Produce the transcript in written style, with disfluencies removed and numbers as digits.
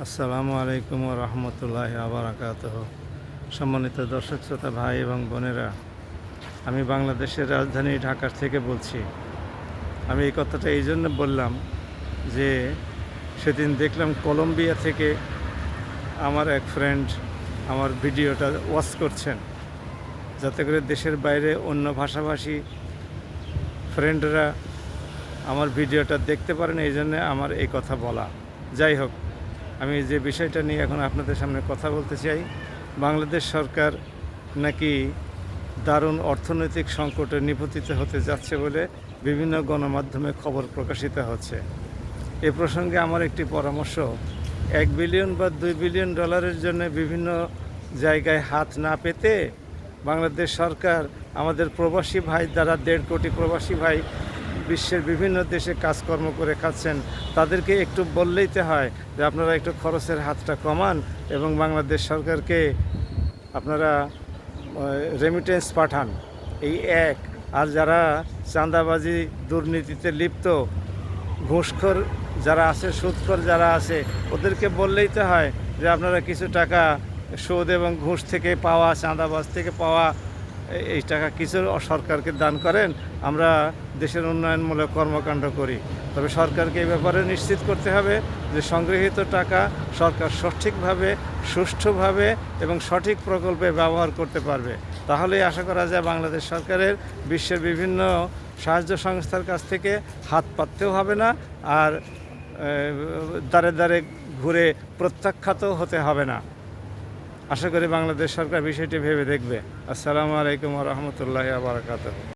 আসসালামু আলাইকুম ওয়া রাহমাতুল্লাহি ওয়া বারাকাতুহু। সম্মানিত দর্শক শ্রোতা ভাই এবং বোনেরা, আমি বাংলাদেশের রাজধানী ঢাকা থেকে বলছি। আমি এই কথাটা এই জন্য বললাম যে সেদিন দেখলাম কলম্বিয়া থেকে আমার এক ফ্রেন্ড আমার ভিডিওটা ওয়াচ করছেন, যাতে করে দেশের বাইরে অন্য ভাষাভাষী ফ্রেন্ডরা আমার ভিডিওটা দেখতে পারেন, এই জন্যে আমার এই কথা বলা। যাই হোক, আমি যে বিষয়টা নিয়ে এখন আপনাদের সামনে কথা বলতে চাই, বাংলাদেশ সরকার নাকি দারুণ অর্থনৈতিক সংকটে নিপতিত হতে যাচ্ছে বলে বিভিন্ন গণমাধ্যমে খবর প্রকাশিত হচ্ছে। এ প্রসঙ্গে আমার একটি পরামর্শ, 1 বিলিয়ন বা 2 বিলিয়ন ডলারের জন্য বিভিন্ন জায়গায় হাত না পেতে বাংলাদেশ সরকার আমাদের প্রবাসী ভাই দ্বারা 1.5 কোটি প্রবাসী ভাই বিশ্বের বিভিন্ন দেশে কাজকর্ম করে খাচ্ছেন, তাদেরকে একটু বললেই তো হয় যে আপনারা একটু খরচের হাতটা কমান এবং বাংলাদেশ সরকারকে আপনারা রেমিটেন্স পাঠান। এই এক। আর যারা চাঁদাবাজি দুর্নীতিতে লিপ্ত, ঘুষখোর যারা আছে, সুদখোর যারা আছে, ওদেরকে বললেই তো হয় যে আপনারা কিছু টাকা সুদ এবং ঘুষ থেকে পাওয়া, চাঁদাবাজ থেকে পাওয়া এই টাকা কিছু সরকারকে দান করেন, আমরা দেশের উন্নয়নমূলক কর্মকাণ্ড করি। তবে সরকারকে এই ব্যাপারে নিশ্চিত করতে হবে যে সংগৃহীত টাকা সরকার সঠিকভাবে, সুষ্ঠুভাবে এবং সঠিক প্রকল্পে ব্যবহার করতে পারবে। তাহলেই আশা করা যায় বাংলাদেশ সরকারের বিশ্বের বিভিন্ন সাহায্য সংস্থার কাছ থেকে হাত পাততেও হবে না, আর দ্বারে দ্বারে ঘুরে প্রত্যাখ্যাত হতে হবে না। আশা করি বাংলাদেশ সরকার বিষয়টি ভেবে দেখবে। আসসালামু আলাইকুম ওয়া রাহমাতুল্লাহি ওয়া বারাকাতুহু।